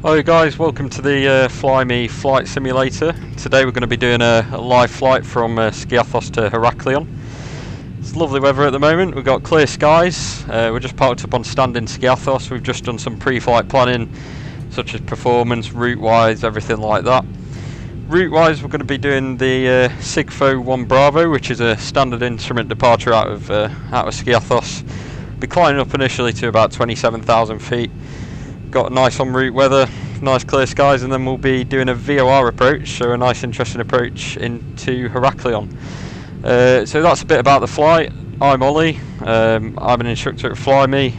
Hello guys, welcome to the FlyMe flight simulator. Today we're going to be doing a live flight from Skiathos to Heraklion. It's lovely weather at the moment, we've got clear skies, we're just parked up on stand in Skiathos. We've just done some pre-flight planning such as performance, route wise, everything like that. Route wise we're going to be doing the Sigfo 1 Bravo, which is a standard instrument departure out of Skiathos. Be climbing up initially to about 27,000 feet. Got nice en route weather, nice clear skies, and then we'll be doing a VOR approach, so a nice interesting approach into Heraklion. So that's a bit about the flight. I'm Ollie, I'm an instructor at FlyMe,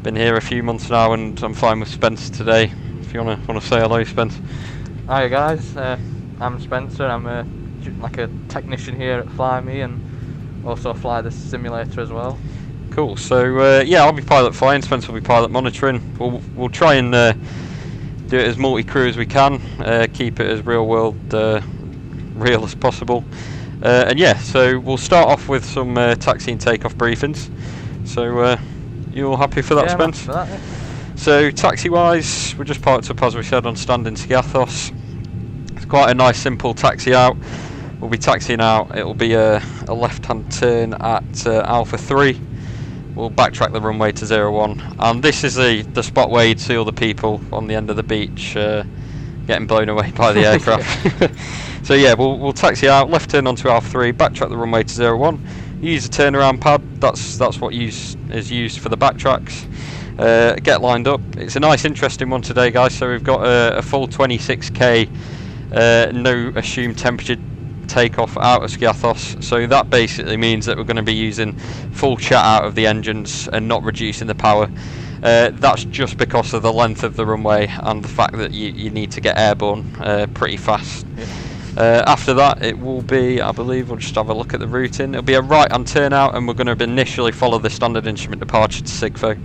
been here a few months now and I'm flying with Spencer today. If you want to say hello, Spencer. Hi guys, I'm Spencer. I'm like a technician here at FlyMe and also fly the simulator as well. Cool. So yeah, I'll be pilot flying. Spencer will be pilot monitoring. We'll try and do it as multi-crew as we can. Keep it as real as possible. And yeah, so we'll start off with some taxi and takeoff briefings. So you all happy for that, yeah, Spence? For that, yeah. So taxi-wise, we're just parked up as we said on stand in Skiathos. It's quite a nice simple taxi out. We'll be taxiing out. It'll be a left-hand turn at Alpha 3. We'll backtrack the runway to 01, and this is the spot where you'd see all the people on the end of the beach getting blown away by the aircraft. So yeah, we'll taxi out, left turn onto Alpha 3, backtrack the runway to 01, use a turnaround pad, that's what is used for the backtracks. Get lined up. It's a nice interesting one today guys, so we've got a full 26k no assumed temperature takeoff out of Skiathos, so that basically means that we're going to be using full chat out of the engines and not reducing the power. That's just because of the length of the runway and the fact that you need to get airborne pretty fast. Yeah. After that it will be, I believe, we'll just have a look at the routing. It'll be a right hand turn out and we're going to initially follow the standard instrument departure to Sigfo.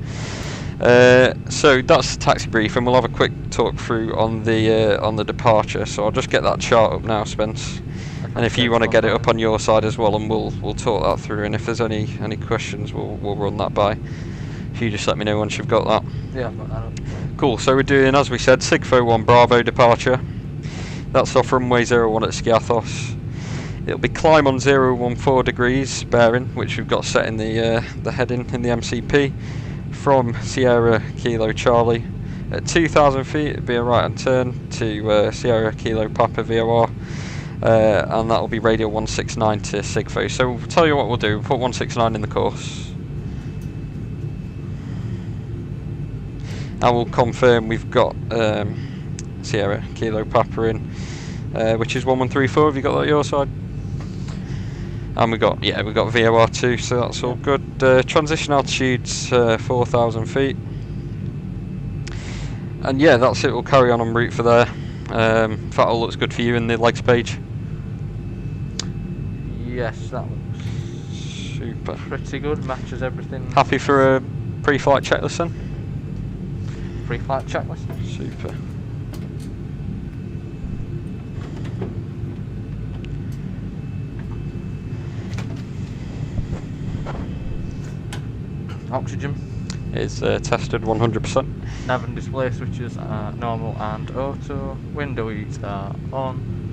So that's the taxi brief and we'll have a quick talk through on the departure. So I'll just get that chart up now, Spence. And if you want to get it up on your side as well, and we'll talk that through. And if there's any questions, we'll run that by. If you just let me know once you've got that. Yeah, I've got that up. Cool. So we're doing, as we said, Sigfo 1 Bravo departure. That's off runway 01 at Skiathos. It'll be climb on 014 degrees bearing, which we've got set in the heading in the MCP from Sierra Kilo Charlie. At 2,000 feet, it'll be a right hand turn to Sierra Kilo Papa VOR. And that will be radio 169 to Sigfo. So we'll tell you what we'll do. We'll put 169 in the course, and we'll confirm we've got Sierra Kilo Papa in, which is 1134. Have you got that on your side? And we've got VOR 2, so that's all good. Transition altitude's 4,000 feet, and yeah, that's it. We'll carry on route for there. If that all looks good for you in the legs page. Yes, that looks super. Pretty good, matches everything. Happy for a pre-flight checklist then? Pre-flight checklist? Super. Oxygen is tested 100%. Nav and display switches are normal and auto. Window heats are on.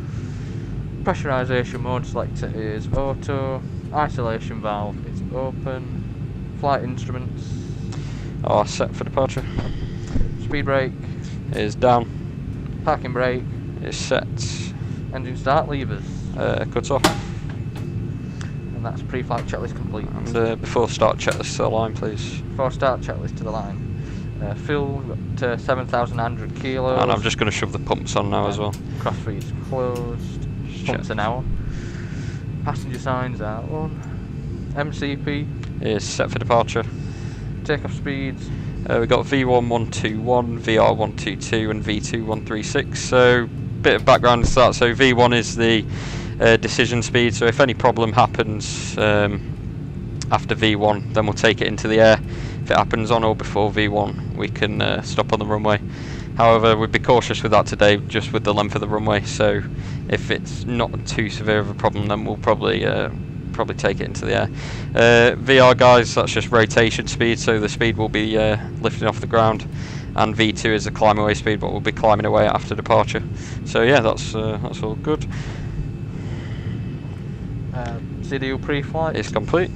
Pressurization mode selector is auto. Isolation valve is open. Flight instruments are set for departure. Speed brake is down. Parking brake is set. Engine start levers cut off. And that's pre-flight checklist complete. And before start checklist to the line, please. Before start checklist to the line. Fuel to 7,100 kilos. And I'm just going to shove the pumps on now as well. Cross feeds closed. Pumps are now on. Passenger signs are on. MCP is set for departure. Takeoff speeds. We've got V1121, VR122 and V2136. So bit of background to that. So V1 is the decision speed, so if any problem happens after V1 then we'll take it into the air. If it happens on or before V1 we can stop on the runway. However, we'd be cautious with that today just with the length of the runway, so if it's not too severe of a problem then we'll probably probably take it into the air. VR guys, that's just rotation speed, so the speed will be lifting off the ground, and V2 is the climb away speed, but we'll be climbing away after departure. So yeah, that's all good. CDU pre-flight It's complete.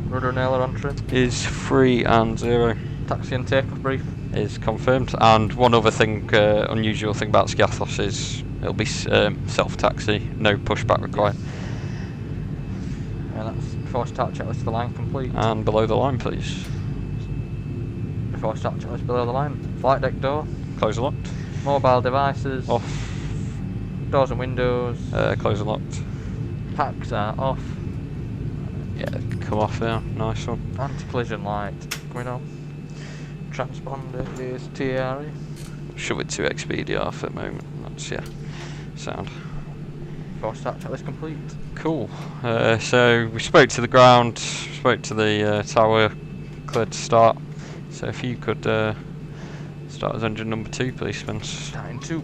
Rudder and aileron trim Is 3 and 0. Taxi and takeoff brief Is confirmed. And one other thing, unusual thing about Skiathos is it'll be self-taxi, no pushback required. and that's before start checklist of the line complete. And below the line, please. Before start checklist below the line. Flight deck door. Close and locked. Mobile devices. Off. Doors and windows. Close and locked. Packs are off. Yeah, come off there. Nice one. Anti-collision light going on. Transponder is TRE. Shove it to XPDR for the moment. That's, yeah, sound. Before start checklist complete. Cool. So we spoke to the ground, spoke to the tower, cleared to start. So if you could start as engine number 2, please, Spence. Starting 2.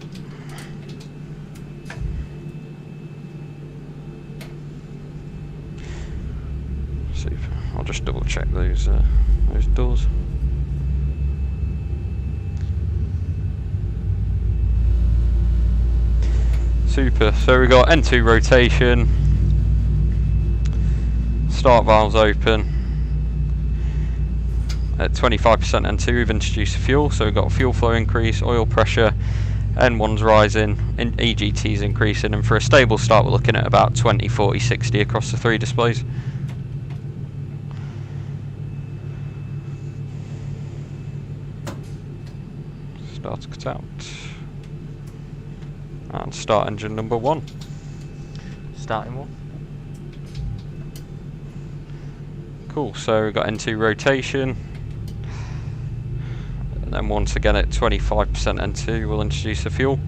Super. I'll just double check those doors. Super. So we got N2 rotation. Start valves open. At 25% N2 we've introduced fuel, so we've got fuel flow increase, oil pressure, N1's rising, EGT's increasing, and for a stable start we're looking at about 20, 40, 60 across the 3 displays. Start cut out. And start engine number 1. Starting 1. Cool, so we've got N2 rotation. And then once again at 25% N2 we'll introduce the fuel.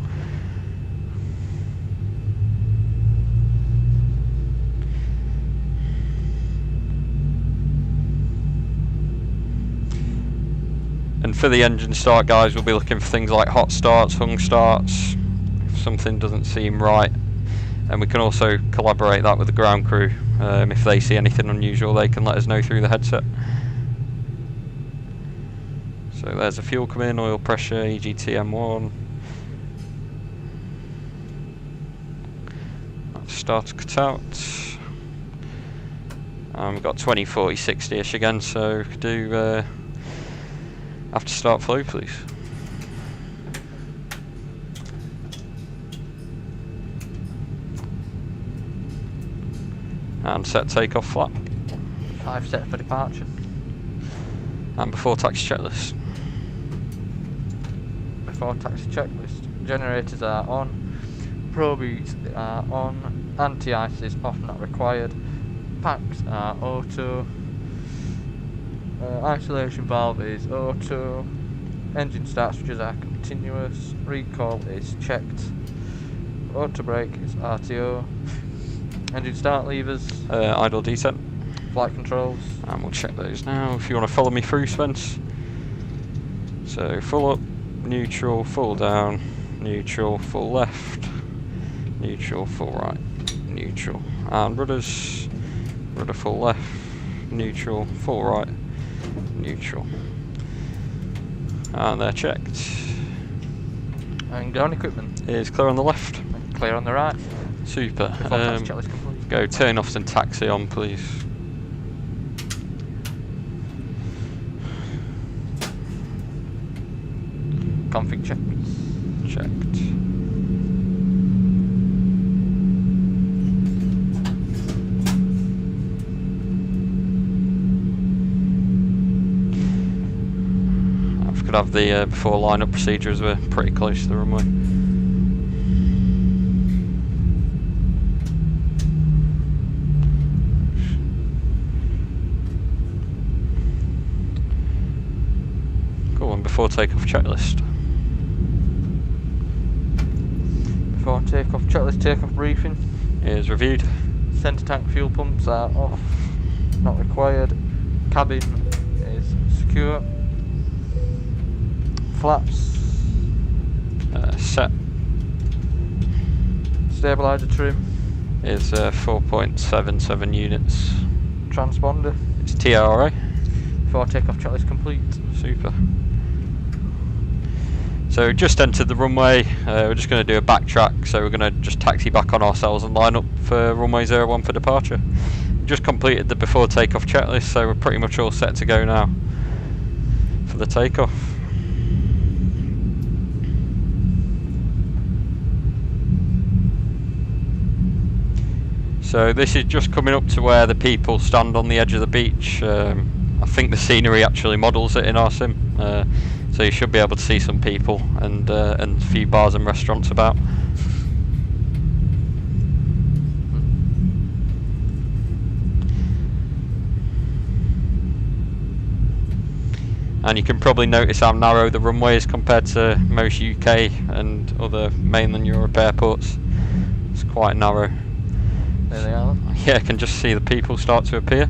And for the engine start, guys, we'll be looking for things like hot starts, hung starts, if something doesn't seem right. And we can also collaborate that with the ground crew. If they see anything unusual, they can let us know through the headset. So there's the fuel come in, oil pressure, EGT M1. That's start cut out. And we've got 20, 40, 60-ish again, so we could do after start flow, please. And set takeoff flap. 5 set for departure. And before taxi checklist. Before taxi checklist. Generators are on. Probeats are on. Anti-ice is off, not required. Packs are auto. Isolation valve is auto. Engine start switches are continuous. Recall is checked. Auto brake is RTO. Engine start levers. Idle descent. Flight controls. And we'll check those now if you want to follow me through, Spence. So full up, neutral, full down, neutral, full left, neutral, full right, neutral. And rudders, rudder full left, neutral, full right, neutral. And they're checked. And ground equipment Is clear on the left. and clear on the right. Super. Before taxi checklist complete. Go turn offs and taxi on, please. Config check. Checked. I could have the before line-up procedure as we're pretty close to the runway. Cool, and before takeoff checklist. Before takeoff checklist, takeoff briefing. Is reviewed. Centre tank fuel pumps are off, not required. Cabin is secure. Flaps. Set. Stabiliser trim. is 4.77 units. Transponder. It's TRA. Before takeoff checklist complete. Super. So just entered the runway. We're just going to do a backtrack, so we're going to just taxi back on ourselves and line up for runway 01 for departure. Just completed the before takeoff checklist, so we're pretty much all set to go now for the takeoff. So this is just coming up to where the people stand on the edge of the beach. I think the scenery actually models it in our sim, so you should be able to see some people and a few bars and restaurants about. And you can probably notice how narrow the runway is compared to most UK and other mainland Europe airports. It's quite narrow. There they are. Yeah, I can just see the people start to appear.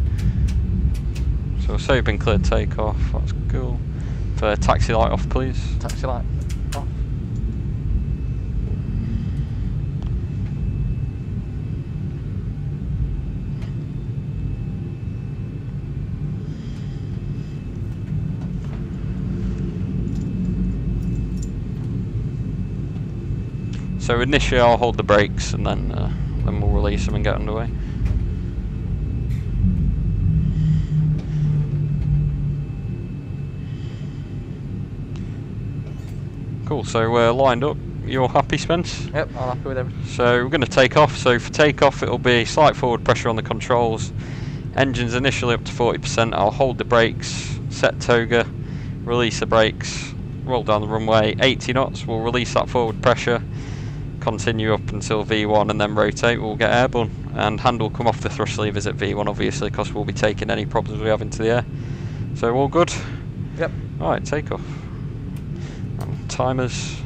So we've been cleared takeoff, that's cool. For taxi light off, please. Taxi light off. So initially I'll hold the brakes and then we'll release them and get underway. Cool, so we're lined up. You all happy, Spence? Yep, I'm happy with everything. So we're going to take off. So for takeoff it'll be slight forward pressure on the controls. Engine's initially up to 40%. I'll hold the brakes, set toga, release the brakes, roll down the runway, 80 knots. We'll release that forward pressure, continue up until V1 and then rotate. We'll get airborne and hand will come off the thrust levers at V1 obviously, because we'll be taking any problems we have into the air. So all good? Yep. Alright, take off. And timers.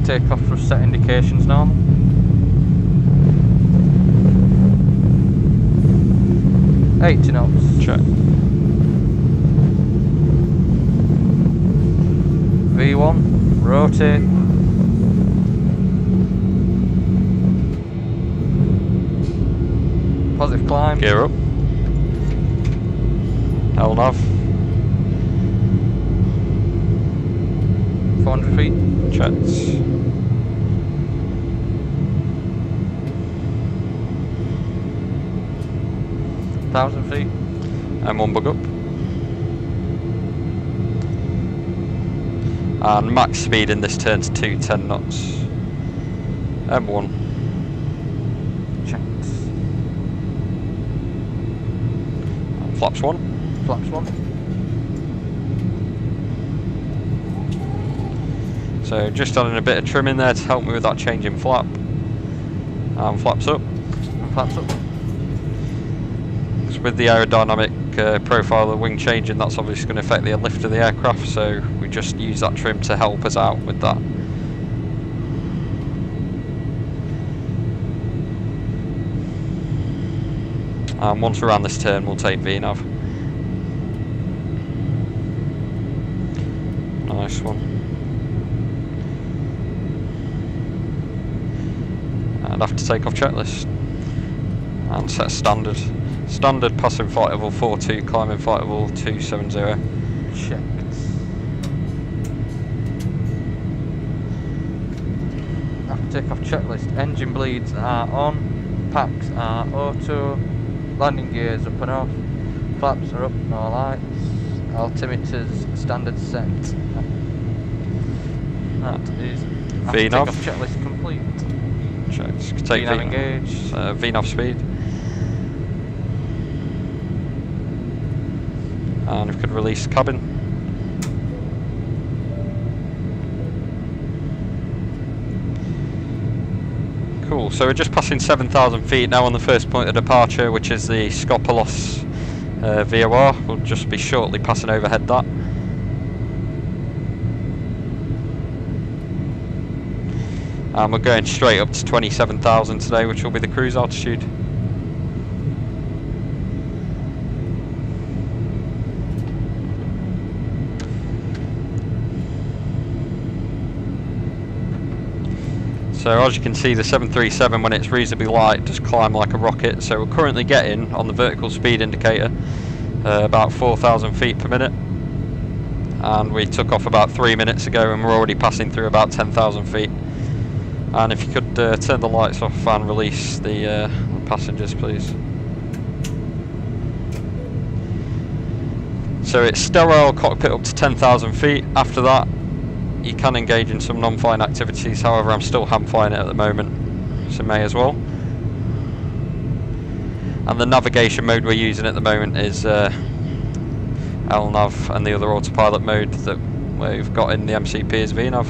Takeoff thrust set indications normal. $80 knots. Check. V1, rotate. Positive climb. Gear up. LNAV. 400 feet. Checks. Thousand feet. M1 bug up. And max speed in this turn's 210 knots. M1. Checks. And flaps 1. Flaps 1. So just adding a bit of trim in there to help me with that change in flap. And flaps up. And flaps up. With the aerodynamic profile of the wing changing, that's obviously going to affect the lift of the aircraft, so we just use that trim to help us out with that. And once we're around this turn, we'll take VNAV. Nice one. And after takeoff checklist. And set standard. Standard passing flight level 42, climbing flight level 270. Checked. After takeoff checklist, engine bleeds are on, packs are auto, landing gears up and off, flaps are up, no lights, altimeters standard set. That is after VNAV. takeoff checklist complete. Checked. Take VNAV engaged. VNAV speed. And we could release cabin. Cool, so we're just passing 7,000 feet now on the first point of departure, which is the Skiathos VOR. We'll just be shortly passing overhead that. And we're going straight up to 27,000 today, which will be the cruise altitude. So as you can see, the 737, when it's reasonably light, does climb like a rocket. So we're currently getting, on the vertical speed indicator, about 4,000 feet per minute. And we took off about 3 minutes ago, and we're already passing through about 10,000 feet. And if you could turn the lights off and release the passengers, please. So it's sterile cockpit up to 10,000 feet. After that, you can engage in some non-flying activities. However, I'm still hand flying it at the moment, so may as well. And the navigation mode we're using at the moment is LNAV, and the other autopilot mode that we've got in the MCP is VNAV.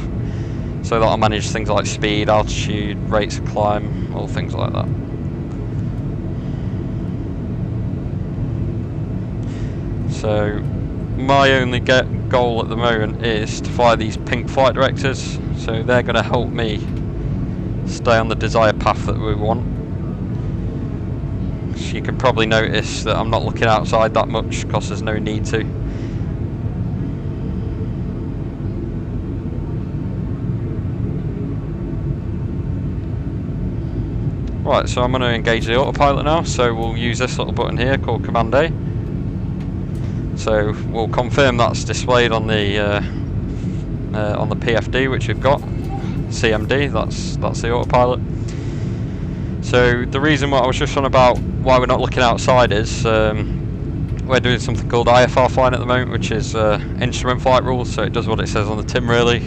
So that'll manage things like speed, altitude, rates of climb, all things like that. So my only goal at the moment is to fly these pink flight directors, so they're going to help me stay on the desired path that we want. So you can probably notice that I'm not looking outside that much because there's no need to. Right, so I'm going to engage the autopilot now, so we'll use this little button here called Command A. So we'll confirm that's displayed on the PFD, which we've got, CMD, that's the autopilot. So the reason what I was just on about why we're not looking outside is we're doing something called IFR flying at the moment, which is instrument flight rules, so it does what it says on the tin really.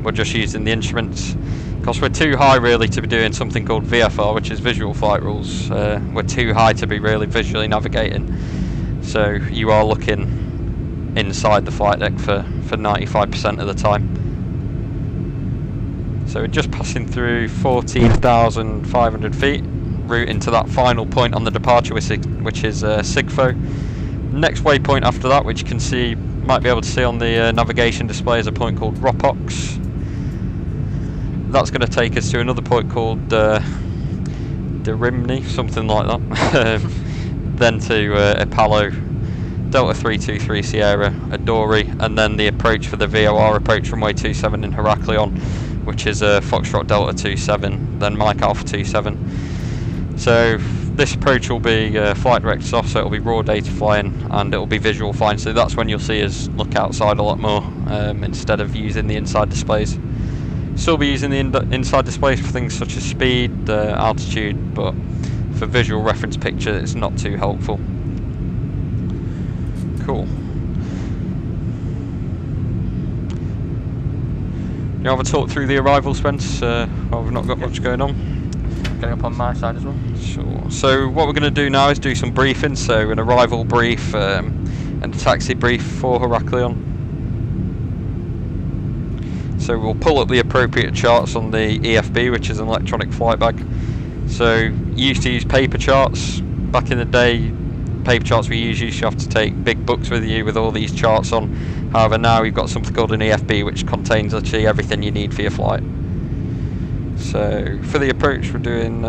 We're just using the instruments because we're too high really to be doing something called VFR, which is visual flight rules. We're too high to be really visually navigating. So you are looking inside the flight deck for 95% of the time. So we're just passing through 14,500 feet, route into that final point on the departure, which is Sigfo. Next waypoint after that, which you can see, might be able to see on the navigation display, is a point called Approx. That's going to take us to another point called Derimni, something like that. Then to Apollo, Delta 323 Sierra, Adori, and then the approach for the VOR approach runway 27 in Heraklion, which is Foxtrot Delta 27, then Mike Alpha 27. So this approach will be flight directed off, so it'll be raw data flying and it'll be visual flying, so that's when you'll see us look outside a lot more instead of using the inside displays. Still be using the inside displays for things such as speed, altitude, but for visual reference picture it's not too helpful. Cool. You have a talk through the arrival, Spence? Well, we've not got much going on. Getting up on my side as well. Sure. So what we're going to do now is do some briefings, so an arrival brief and a taxi brief for Heraklion. So we'll pull up the appropriate charts on the EFB, which is an electronic flight bag. So you used to use paper charts. Back in the day, paper charts we used you have to take big books with you with all these charts on. However, now we've got something called an EFB, which contains actually everything you need for your flight. So for the approach, we're doing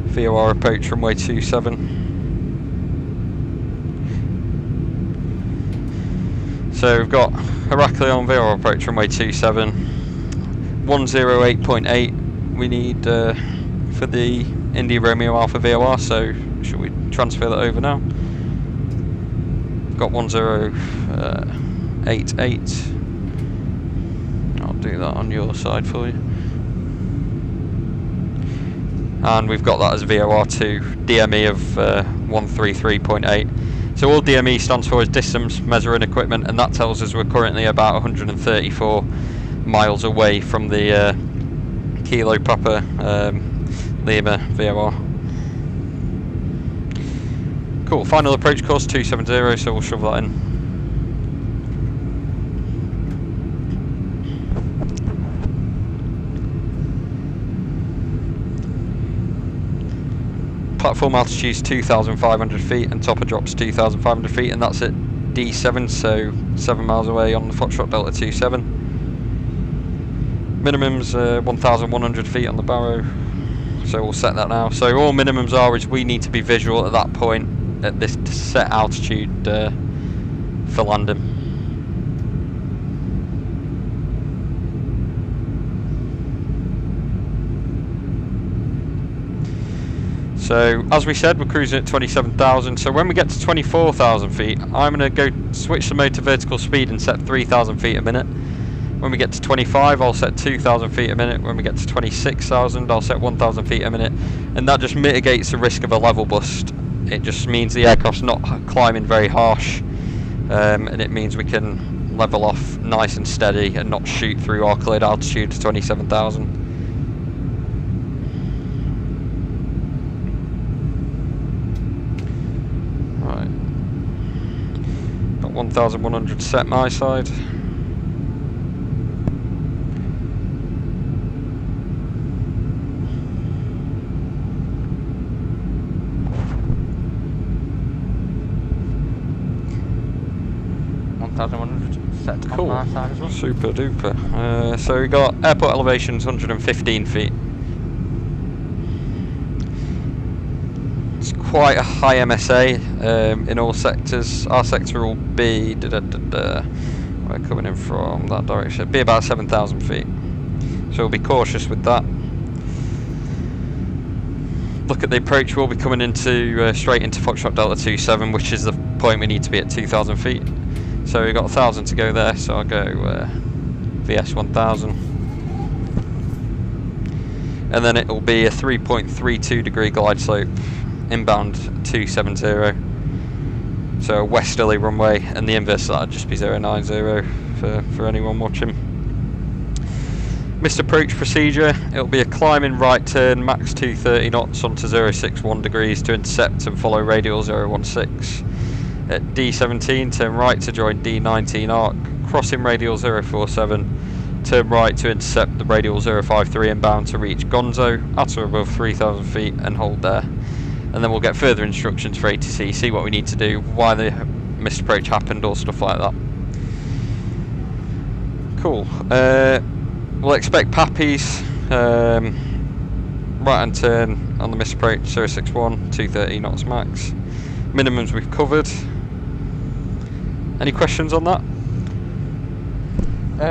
VOR approach runway 27. So we've got Heraklion VOR approach runway 27, 108.8 we need for the India Romeo Alpha VOR, so should we transfer that over now? We've got 1088, I'll do that on your side for you. And we've got that as VOR2, DME of 133.8. So all DME stands for is distance measuring equipment, and that tells us we're currently about 134 miles away from the Kilo Papa Lima VOR. Cool, final approach course 270, so we'll shove that in. Platform altitude is 2,500 feet and topper drops 2,500 feet, and that's at D7, so 7 miles away on the Foxtrot Delta 27. Minimum's 1,100 feet on the barrow, so we'll set that now. So all minimums are is we need to be visual at that point at this set altitude for landing. So as we said, we're cruising at 27,000. So when we get to 24,000 feet, I'm going to go switch the mode to vertical speed and set 3,000 feet a minute. When we get to 25, I'll set 2,000 feet a minute. When we get to 26,000, I'll set 1,000 feet a minute. And that just mitigates the risk of a level bust. It just means the aircraft's not climbing very harsh. And it means we can level off nice and steady and not shoot through our cleared altitude to 27,000. Right. Got 1,100 set my side. Set cool. on my side as well. Super duper. So we got airport elevations 115 feet. It's quite a high MSA in all sectors. Our sector will be we're coming in from that direction. It'll be about 7,000 feet. So we'll be cautious with that. Look at the approach. We'll be coming into straight into Foxtrot Delta 27, which is the point we need to be at 2,000 feet. So we've got 1,000 to go there, so I'll go VS 1000. And then it'll be a 3.32 degree glide slope, inbound 270. So a westerly runway, and the inverse of that would just be 090 for anyone watching. Missed approach procedure, it'll be a climbing right turn, max 230 knots onto 061 degrees to intercept and follow radial 016. At D17, turn right to join D19 arc, crossing radial 047, turn right to intercept the radial 053 inbound to reach Gonzo at or above 3,000 feet and hold there. And then we'll get further instructions for ATC, see what we need to do, why the missed approach happened, or stuff like that. Cool. We'll expect Pappies, right hand turn on the missed approach 061, 230 knots max. Minimums we've covered. Any questions on that?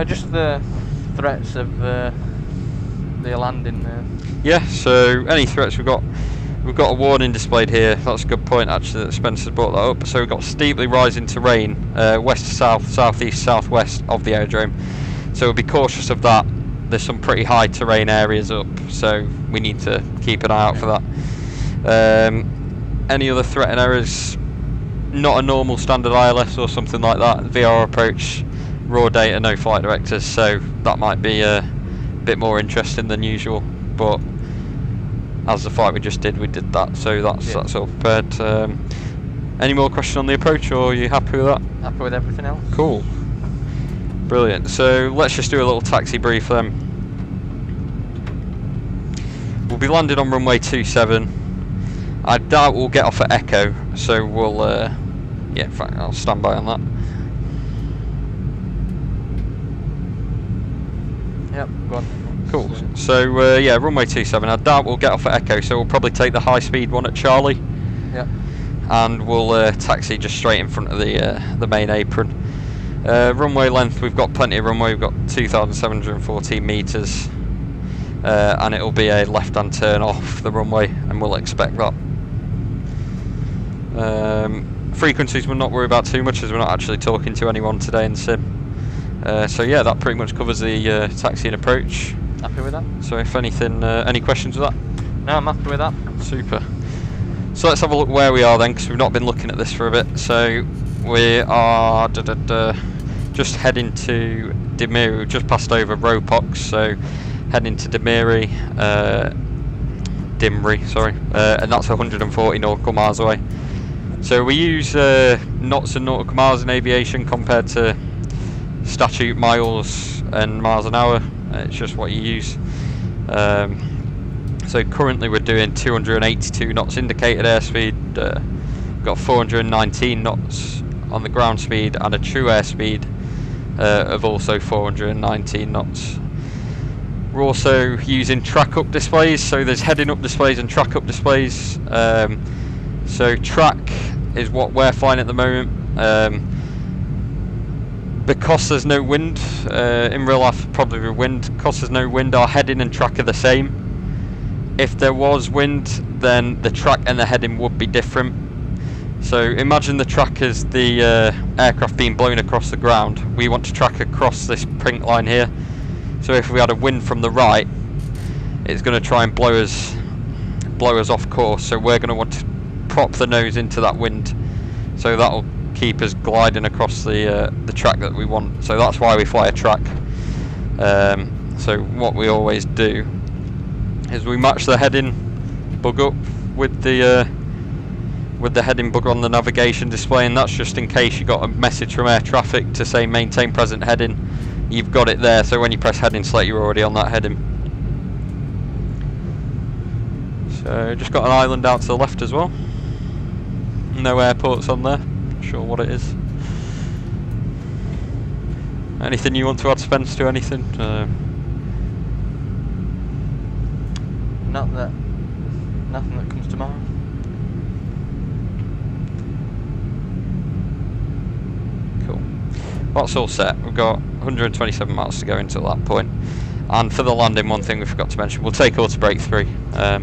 Just the threats of the landing there. Yeah, so any threats we've got a warning displayed here. That's a good point actually that Spencer's brought that up. So we've got steeply rising terrain, west to south, southeast, southwest of the aerodrome. So we'll be cautious of that. There's some pretty high terrain areas up, so we need to keep an eye out for that. Any other threat and errors? Not a normal standard ILS or something like that. VR approach, raw data, no flight directors, so that might be a bit more interesting than usual. But as the flight we just did, we did that, so that's all prepared. Any more questions on the approach, or are you happy with that? Happy with everything else. Cool. Brilliant. So let's just do a little taxi brief then. We'll be landing on runway 27. I doubt we'll get off at Echo, so we'll, yeah, in fact, I'll stand by on that. Yep, go on. Cool. So, yeah, runway 27. I doubt we'll get off at Echo, so we'll probably take the high-speed one at Charlie. Yep. And we'll taxi just straight in front of the main apron. Runway length, we've got plenty of runway. We've got 2,714 metres. And it'll be a left-hand turn off the runway, and we'll expect that. Frequencies we'll not worry about too much, as we're not actually talking to anyone today in the sim. So yeah, that pretty much covers the taxi and approach. Happy with that? So if anything, any questions with that? No, I'm happy with that. Super. So let's have a look where we are then, because we've not been looking at this for a bit. So we are just heading to Dimiri. We've just passed over Ropox, so heading to Dimiri, sorry, and that's 140 nautical miles away. So we use knots and nautical miles in aviation compared to statute miles and miles an hour. It's just what you use. So currently we're doing 282 knots indicated airspeed. We've got 419 knots on the ground speed, and a true airspeed of also 419 knots. We're also using track up displays, so there's heading up displays and track up displays. So track is what we're flying at the moment. Because there's no wind, in real life probably with wind, because there's no wind, our heading and track are the same. If there was wind, then the track and the heading would be different. So imagine the track as the aircraft being blown across the ground. We want to track across this print line here. So if we had a wind from the right, it's going to try and blow us off course. So we're going to want to prop the nose into that wind. So that'll keep us gliding across the track that we want. So that's why we fly a track. So what we always do is we match the heading bug up with the heading bug on the navigation display, and that's just in case you got a message from air traffic to say maintain present heading. You've got it there, so when you press heading select, you're already on that heading. So just got an island out to the left as well. No airports on there. Not sure what it is. Anything you want to add, Spence, to anything? Nothing that comes to mind. Cool. That's all set. We've got 127 miles to go until that point. And for the landing, one thing we forgot to mention, we'll take auto brake 3. Yeah.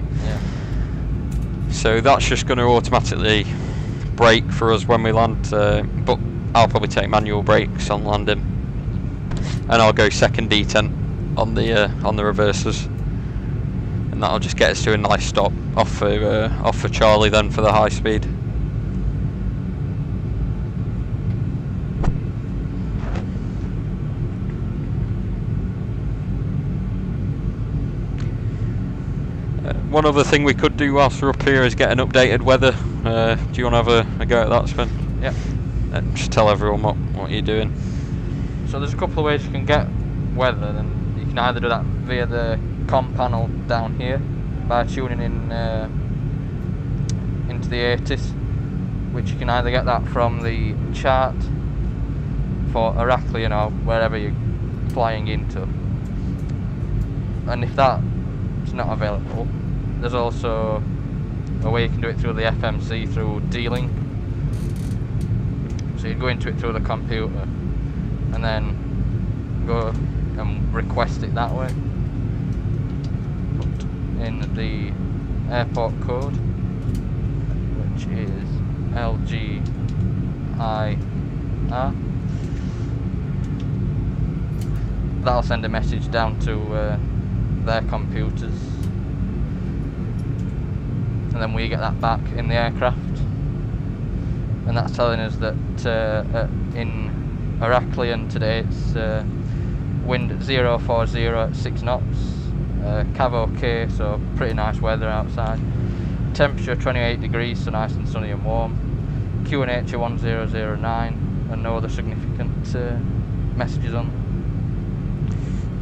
So that's just going to automatically brake for us when we land, but I'll probably take manual brakes on landing, and I'll go second detent on the reversers, and that'll just get us to a nice stop off for Charlie then for the high speed. One other thing we could do whilst we're up here is get an updated weather. Do you want to have a go at that, Sven? Yep. Just tell everyone what you're doing. So there's a couple of ways you can get weather, and you can either do that via the comm panel down here by tuning in into the 80s, which you can either get that from the chart for Heraklion or wherever you're flying into, and if that's not available, there's also a way you can do it through the FMC through D-Link. So you'd go into it through the computer and then go and request it that way. Put in the airport code, which is LGIR. That'll send a message down to their computers, and then we get that back in the aircraft, and that's telling us that in Heraklion today it's wind at 040 at 6 knots, cav okay, so pretty nice weather outside, temperature 28 degrees, so nice and sunny and warm, QNH 1009, and no other significant messages on.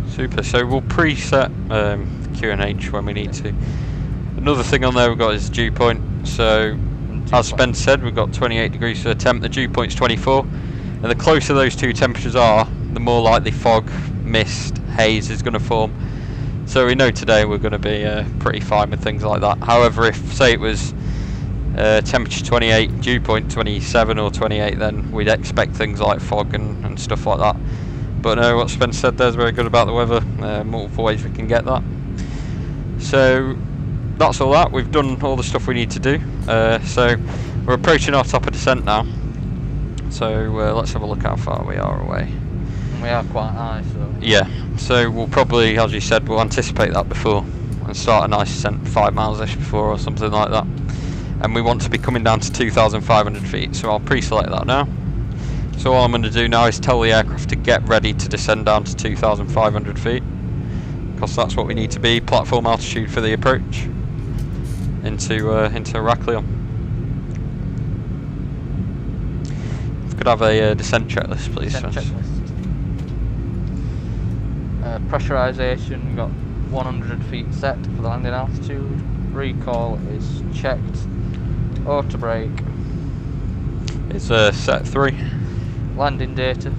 Super, so we'll preset QNH when we need to. Another thing on there we've got is dew point. So as Spence said, we've got 28 degrees for the temp, the dew point's 24, and the closer those two temperatures are, the more likely fog, mist, haze is going to form. So we know today we're going to be pretty fine with things like that. However, if say it was temperature 28, dew point 27 or 28, then we'd expect things like fog and stuff like that. But no, what Spence said there is very good about the weather. Multiple ways we can get that. So that's all that. We've done all the stuff we need to do. So we're approaching our top of descent now. So let's have a look how far we are away. We are quite high, so... Yeah, so we'll probably, as you said, we'll anticipate that before and start a nice descent 5 miles-ish before or something like that. And we want to be coming down to 2,500 feet, so I'll pre-select that now. So all I'm going to do now is tell the aircraft to get ready to descend down to 2,500 feet, because that's what we need to be, platform altitude for the approach into Heraklion. If we could have a descent checklist, please. Descent checklist. Pressurization, we've got 100 feet set for the landing altitude. Recall is checked. Auto brake is set 3. Landing data.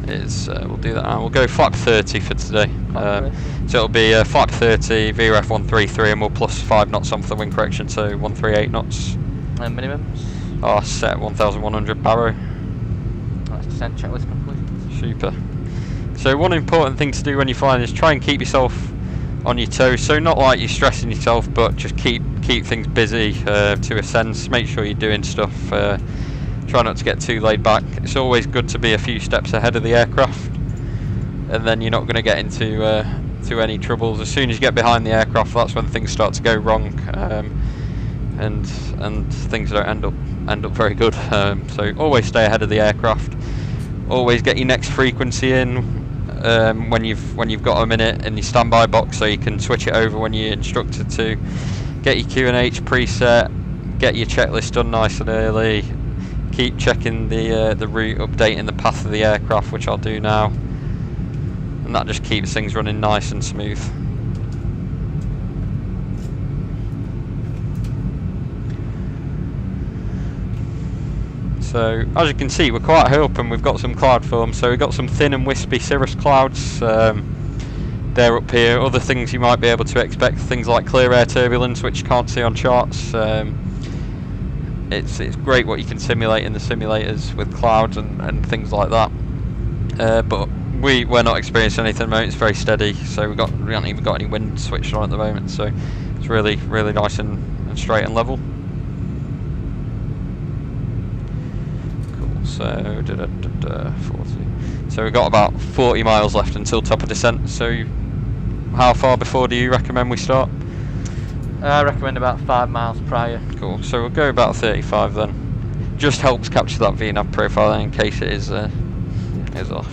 we'll do that now. We'll go flap 30 for today. Okay. So it'll be flap 30, VRF 133, and we'll plus 5 knots on for the wind correction, so 138 knots. And minimums? Our set 1100 barrow. That's descent checklist complete. Super. So one important thing to do when you're flying is try and keep yourself on your toes. So not like you're stressing yourself, but just keep things busy to a sense. Make sure you're doing stuff. Try not to get too laid back. It's always good to be a few steps ahead of the aircraft, and then you're not going to get into any troubles. As soon as you get behind the aircraft, that's when things start to go wrong, and things don't end up very good. So always stay ahead of the aircraft. Always get your next frequency in when you've got a minute in your standby box, so you can switch it over when you're instructed to. Get your Q&H preset. Get your checklist done nice and early. Keep checking the route, updating the path of the aircraft, which I'll do now, and that just keeps things running nice and smooth. So as you can see, we're quite high up and we've got some cloud form, so we've got some thin and wispy cirrus clouds. They're up here. Other things you might be able to expect, things like clear air turbulence, which you can't see on charts. It's great what you can simulate in the simulators with clouds and things like that, but we're not experiencing anything at the moment. It's very steady, so we haven't even got any wind switched on at the moment, so it's really nice and straight and level. Cool. So 40. So we've got about 40 miles left until top of descent. So how far before do you recommend we start? I recommend about 5 miles prior. Cool, so we'll go about 35 then. Just helps capture that VNAV profile then, in case it is off.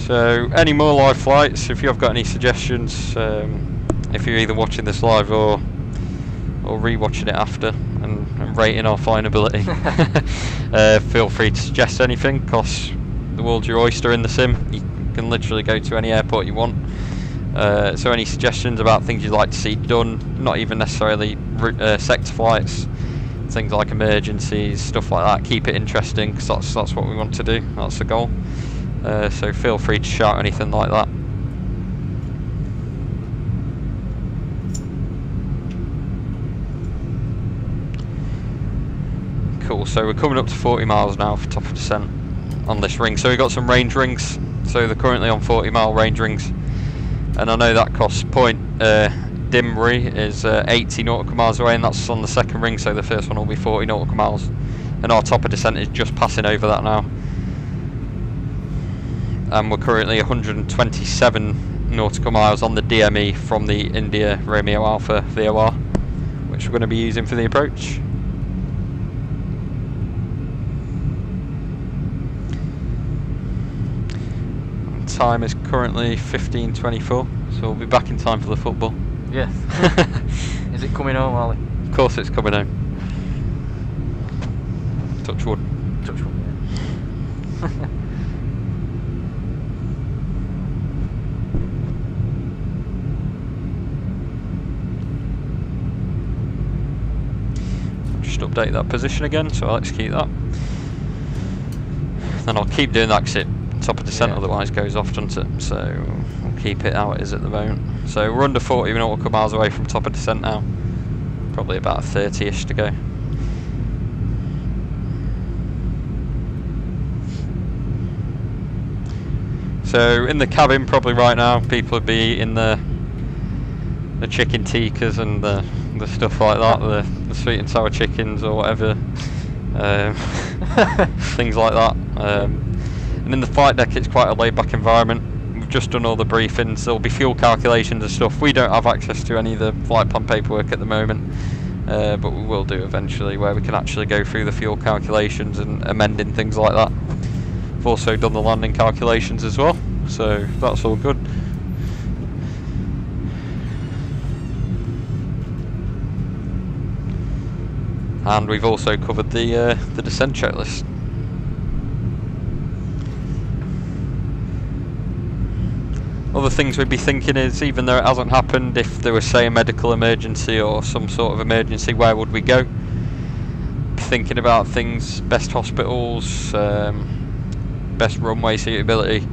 So any more live flights, if you have got any suggestions, if you're either watching this live or re-watching it after and rating our flying ability, feel free to suggest anything, because the world's your oyster in the sim. You can literally go to any airport you want. So any suggestions about things you'd like to see done, not even necessarily sector flights, things like emergencies, stuff like that, keep it interesting, because that's what we want to do, that's the goal. So feel free to shout anything like that. Cool, so we're coming up to 40 miles now for top of descent on this ring. So we've got some range rings, so they're currently on 40 mile range rings, and I know that cost point Dimbury is 80 nautical miles away, and that's on the second ring, so the first one will be 40 nautical miles, and our top of descent is just passing over that now, and we're currently 127 nautical miles on the DME from the India Romeo Alpha VOR, which we're going to be using for the approach. Time is currently 15:24, so we'll be back in time for the football. Yes. Is it coming home, Ollie? Of course it's coming home. Touch wood. Touch wood, yeah. Just update that position again, so I'll execute that. Then I'll keep doing that because top of descent otherwise goes off, doesn't it? So we'll keep it how it is at the moment. So we're under 40 nautical miles away from top of descent now. Probably about 30-ish to go. So in the cabin probably right now, people would be eating the chicken tikkas and the stuff like that, the sweet and sour chickens or whatever, things like that. And in the flight deck it's quite a laid back environment. We've just done all the briefings, there'll be fuel calculations and stuff. We don't have access to any of the flight plan paperwork at the moment, but we will do eventually, where we can actually go through the fuel calculations and amending things like that. We've also done the landing calculations as well, so that's all good. And we've also covered the descent checklist. Other things we'd be thinking is, even though it hasn't happened, if there was, say, a medical emergency or some sort of emergency, where would we go? Be thinking about things, best hospitals, best runway suitability.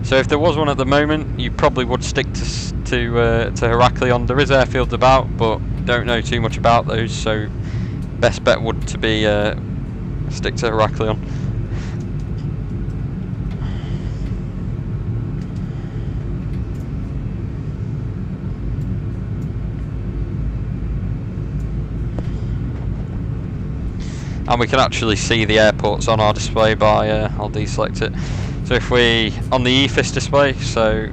So if there was one at the moment, you probably would stick to Heraklion. There is airfields about, but don't know too much about those, so best bet would to be stick to Heraklion. And we can actually see the airports on our display by, I'll deselect it. So if we, on the EFIS display, so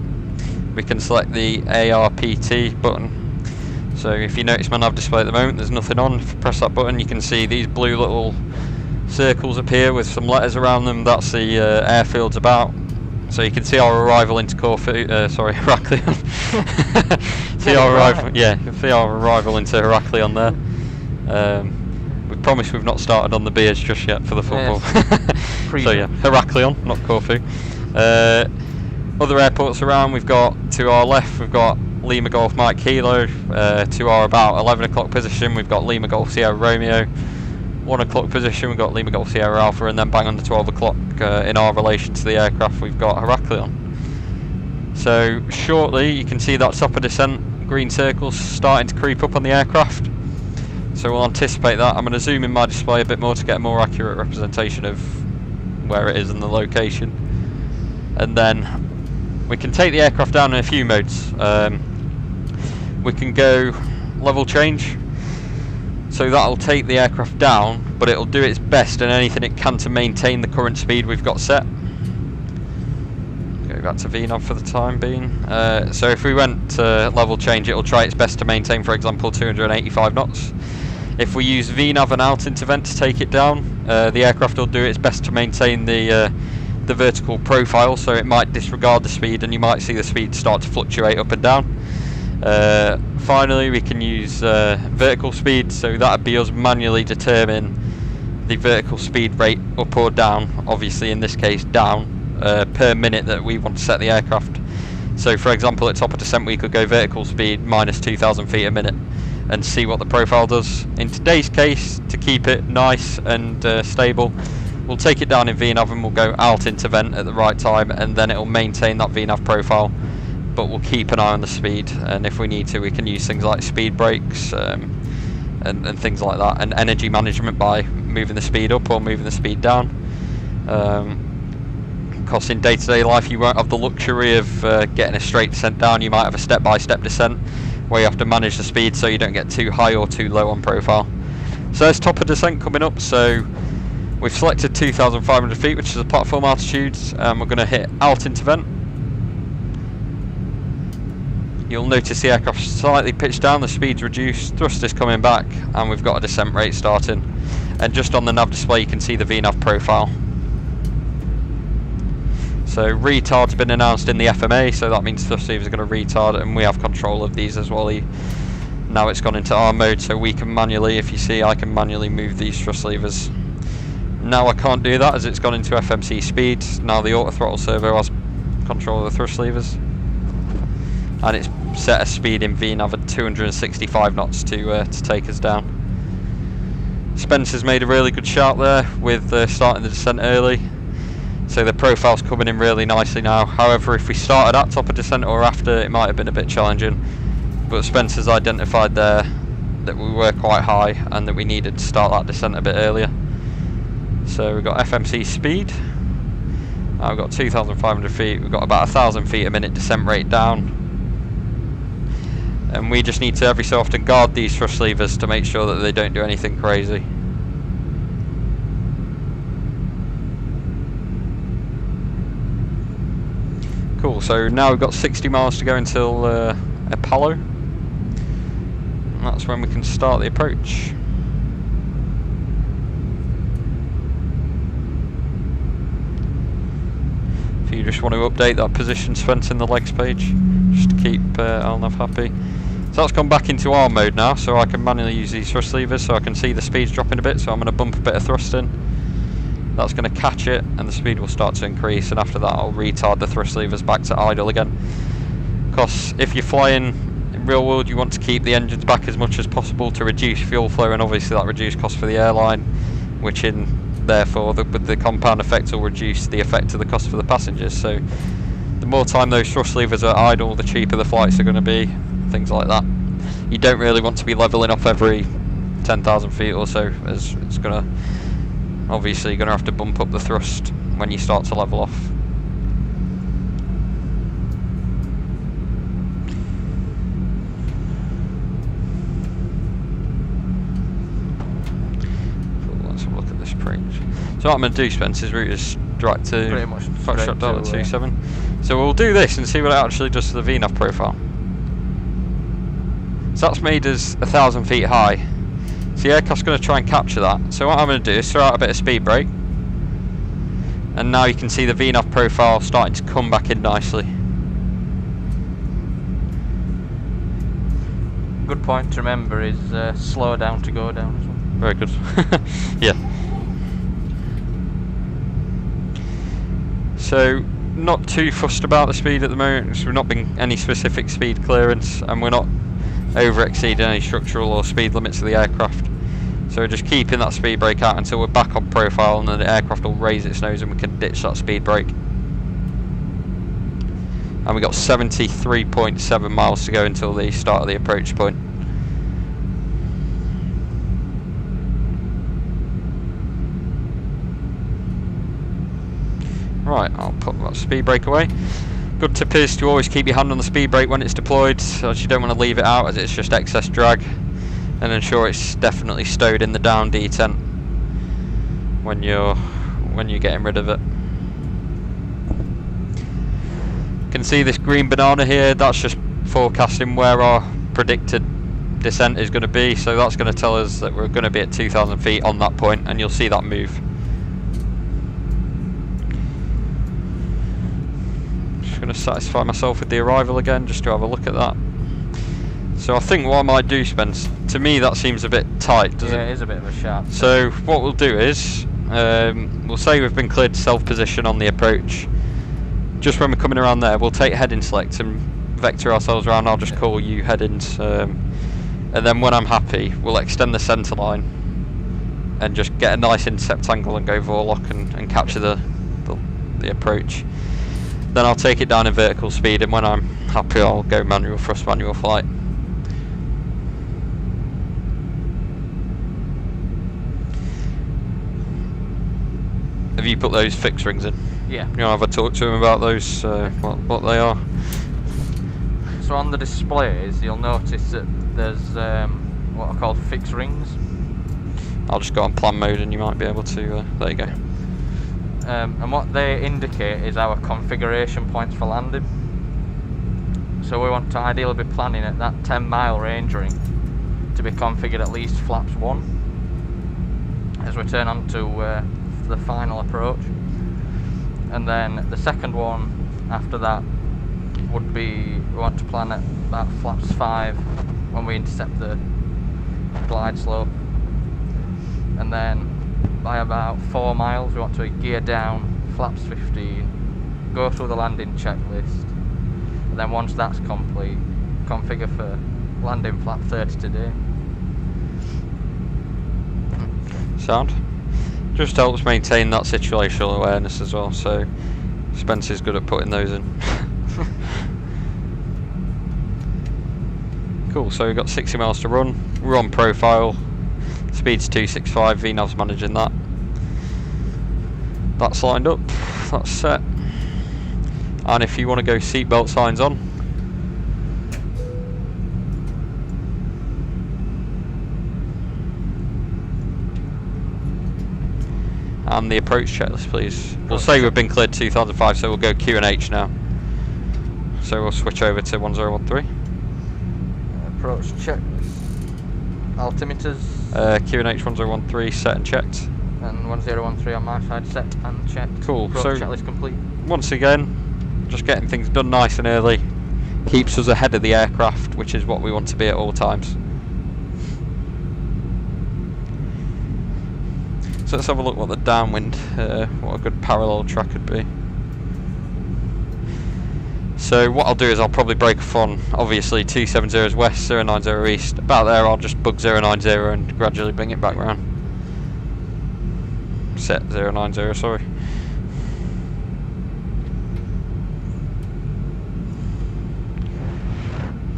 we can select the ARPT button. So if you notice my nav display at the moment, there's nothing on. If you press that button, you can see these blue little circles appear with some letters around them. That's the airfields about. So you can see our arrival into Heraklion. see our arrival, yeah, you can see our arrival into Heraklion there. We promise we've not started on the beers just yet for the football. Yes. So yeah, Heraklion, not Corfu. Other airports around, we've got to our left, we've got Lima Golf Mike Kilo. To our about 11 o'clock position, we've got Lima Golf Sierra Romeo. 1 o'clock position, we've got Lima Golf Sierra Alpha, and then bang on the 12 o'clock in our relation to the aircraft, we've got Heraklion. So shortly, you can see that top of descent, green circles starting to creep up on the aircraft. So we'll anticipate that. I'm going to zoom in my display a bit more to get a more accurate representation of where it is and the location. And then we can take the aircraft down in a few modes. We can go level change. So that'll take the aircraft down, but it'll do its best and anything it can to maintain the current speed we've got set. Go back to VNAV for the time being. So if we went to level change, it'll try its best to maintain, for example, 285 knots. If we use VNAV and alt intervent to take it down, the aircraft will do its best to maintain the vertical profile, so it might disregard the speed and you might see the speed start to fluctuate up and down. Finally, we can use vertical speed, so that would be us manually determine the vertical speed rate up or down, obviously in this case down, per minute that we want to set the aircraft. So for example, at top of descent we could go vertical speed minus 2,000 feet a minute and see what the profile does. In today's case, to keep it nice and stable, we'll take it down in VNAV and we'll go alt intervent at the right time, and then it'll maintain that VNAV profile, but we'll keep an eye on the speed, and if we need to we can use things like speed brakes and things like that, and energy management by moving the speed up or moving the speed down. Because in day-to-day life you won't have the luxury of getting a straight descent down. You might have a step-by-step descent where you have to manage the speed so you don't get too high or too low on profile. So there's top of descent coming up, so we've selected 2,500 feet, which is the platform altitude, and we're going to hit alt intervent. You'll notice the aircraft slightly pitched down, the speed's reduced, thrust is coming back, and we've got a descent rate starting. And just on the nav display you can see the VNAV profile. So retard's been announced in the FMA, so that means thrust levers are going to retard, and we have control of these as well. Now it's gone into R mode, so we can manually, if you see, I can manually move these thrust levers. Now I can't do that as it's gone into FMC speed. Now the auto throttle servo has control of the thrust levers, and it's set a speed in VNAV at 265 knots to take us down. Spencer's made a really good shot there with starting the descent early. So the profile's coming in really nicely now. However, if we started at top of descent or after, it might have been a bit challenging. But Spencer's identified there that we were quite high and that we needed to start that descent a bit earlier. So we've got FMC speed. We've got 2,500 feet. We've got about 1,000 feet a minute descent rate down. And we just need to every so often guard these thrust levers to make sure that they don't do anything crazy. Cool, so now we've got 60 miles to go until Apollo. And that's when we can start the approach. If you just want to update that position, Spencer, in the legs page, just to keep Alnav happy. So that's gone back into R mode now, so I can manually use these thrust levers, so I can see the speed's dropping a bit, so I'm going to bump a bit of thrust in. That's going to catch it and the speed will start to increase, and after that I'll retard the thrust levers back to idle again. because if you're flying in real world, you want to keep the engines back as much as possible to reduce fuel flow, and obviously that reduces cost for the airline, which therefore with the compound effect will reduce the effect of the cost for the passengers. So the more time those thrust levers are idle, the cheaper the flights are going to be, things like that. You don't really want to be levelling off every 10,000 feet or so, as it's going to, obviously you're going to have to bump up the thrust when you start to level off. So what I'm going to do, Spencer's route is direct to pretty much Shutdown at 2.7. So we'll do this and see what it actually does to the VNAV profile. So that's made us 1,000 feet high. So the aircraft's going to try and capture that. So what I'm going to do is throw out a bit of speed brake. And now you can see the VNAV profile starting to come back in nicely. Good point to remember is slow down to go down as well. Very good. Yeah. So not too fussed about the speed at the moment, because we're not being any specific speed clearance, and we're not over exceeding any structural or speed limits of the aircraft. So we're just keeping that speed brake out until we're back on profile, and then the aircraft will raise its nose and we can ditch that speed brake. And we got 73.7 miles to go until the start of the approach point. Right, I'll put that speed brake away. Good tip is to always keep your hand on the speed brake when it's deployed, as you don't want to leave it out as it's just excess drag, and ensure it's definitely stowed in the down detent when you're getting rid of it. You can see this green banana here, that's just forecasting where our predicted descent is going to be, so that's going to tell us that we're going to be at 2,000 feet on that point, and you'll see that move. Going to satisfy myself with the arrival again just to have a look at that. So I think what I might do, Spence, to me that seems a bit tight, doesn't it? Yeah, it is a bit of a sharp. So what we'll do is we'll say we've been cleared self position on the approach. Just when we're coming around there, we'll take heading select and vector ourselves around. I'll just call you headings, and then when I'm happy we'll extend the centre line and just get a nice intercept angle and go Vorlock and capture the approach. Then I'll take it down in vertical speed, and when I'm happy I'll go manual thrust, manual flight. Have you put those fixed rings in? Yeah. You know, have I talked to him about those, what they are? So on the displays you'll notice that there's what are called fixed rings. I'll just go on plan mode and you might be able to, there you go. And what they indicate is our configuration points for landing. So we want to ideally be planning at that 10-mile range ring to be configured at least flaps 1 as we turn on to the final approach. And then the second one after that would be, we want to plan at about flaps 5 when we intercept the glide slope. And then by about 4 miles we want to gear down flaps 15, go through the landing checklist, and then once that's complete, configure for landing flap 30 today. Sound. Just helps maintain that situational awareness as well, so Spencer's good at putting those in. Cool, so we've got 60 miles to run, we're on profile. Speed's 265, VNAV's managing that. That's lined up, that's set. And if you want to go seatbelt signs on. And the approach checklist, please. We'll say we've been cleared 2005, so we'll go Q and H now. So we'll switch over to 1013. Approach checklist. Altimeters. Q and H 1013 set and checked. And 1013 on my side, set and checked. Cool. Approach So checklist complete. Once again, just getting things done nice and early keeps us ahead of the aircraft, which is what we want to be at all times. So let's have a look what the downwind, what a good parallel track could be. So what I'll do is I'll probably break off on, obviously, 270 west, 090 east. About there I'll just bug 090 and gradually bring it back round. Set 090, sorry.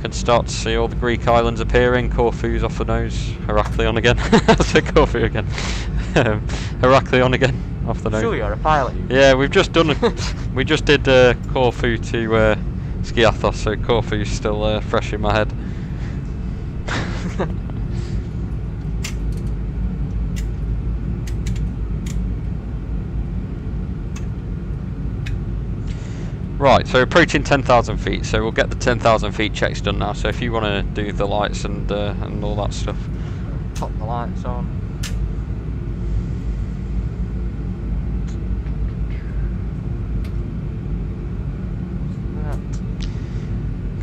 Can start to see all the Greek islands appearing. Corfu's off the nose. Heraklion again. I said Corfu again. Heraklion again. Off the nose. Sure, you're a pilot. Yeah, we've just done. We just did Corfu to Skiathos, so Corfu's still fresh in my head. Right, so approaching 10,000 feet, so we'll get the 10,000 feet checks done now. So if you want to do the lights and all that stuff. Pop the lights on.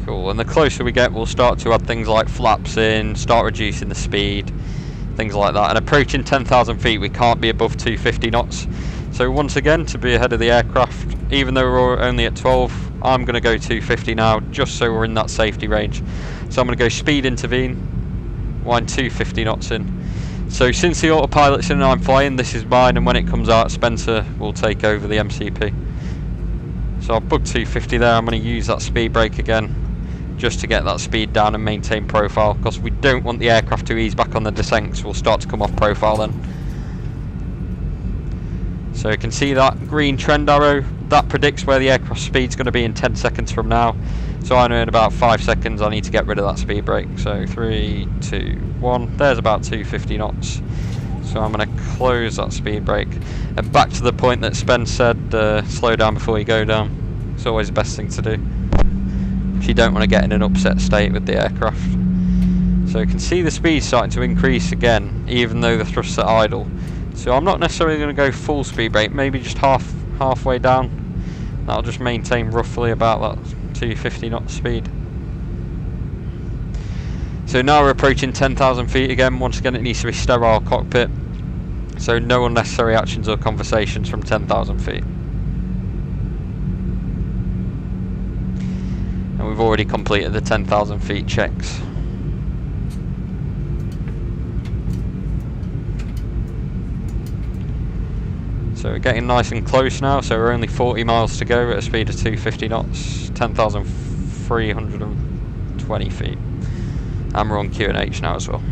Cool, and the closer we get, we'll start to add things like flaps in, start reducing the speed, things like that. And approaching 10,000 feet, we can't be above 250 knots. So once again, to be ahead of the aircraft, even though we're only at 12, I'm going to go 250 now, just so we're in that safety range. So I'm going to go speed intervene, wind 250 knots in. So since the autopilot's in and I'm flying, this is mine, and when it comes out, Spencer will take over the MCP. So I'll bug 250 there. I'm going to use that speed brake again, just to get that speed down and maintain profile, because we don't want the aircraft to ease back on the descent, because we'll start to come off profile then. So you can see that green trend arrow, that predicts where the aircraft speed's going to be in 10 seconds from now. So I know in about 5 seconds I need to get rid of that speed brake. So 3, 2, 1, there's about 250 knots. So I'm going to close that speed brake. And back to the point that Spence said, slow down before you go down. It's always the best thing to do if you don't want to get in an upset state with the aircraft. So you can see the speed starting to increase again, even though the thrusts are idle. So I'm not necessarily going to go full speed brake, maybe just halfway down. That'll just maintain roughly about that 250 knot speed. So now we're approaching 10,000 feet again. Once again, it needs to be sterile cockpit, so no unnecessary actions or conversations from 10,000 feet. And we've already completed the 10,000 feet checks. So we're getting nice and close now, so we're only 40 miles to go at a speed of 250 knots, 10,320 feet. And we're on QNH now as well.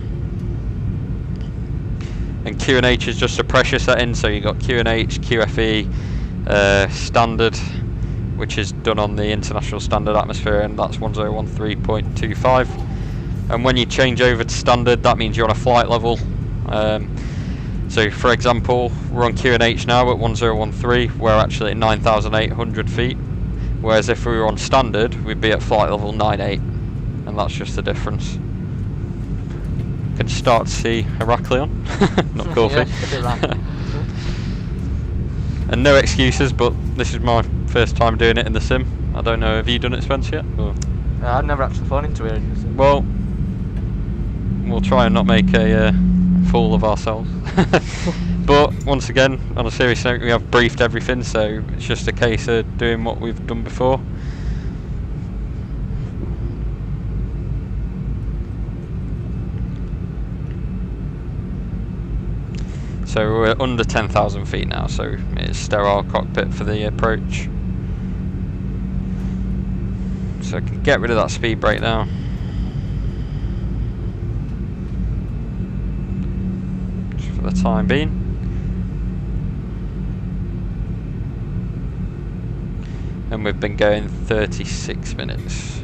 And QNH is just a pressure setting, so you've got QNH, QFE, standard, which is done on the international standard atmosphere, and that's 1013.25. And when you change over to standard, that means you're on a flight level. So for example, we're on QNH now at 1013, we're actually at 9,800 feet, whereas if we were on standard, we'd be at flight level 98, and that's just the difference. You can start to see Heraklion, not Corfu. Yeah, and no excuses, but this is my first time doing it in the sim. I don't know, have you done it, Spence, yet? Or? I've never actually flown into it. Well, we'll try and not make a fool of ourselves. But once again, on a serious note, we have briefed everything, so it's just a case of doing what we've done before. So we're under 10,000 feet now, so it's sterile cockpit for the approach. So I can get rid of that speed brake now. Just for the time being. And we've been going 36 minutes.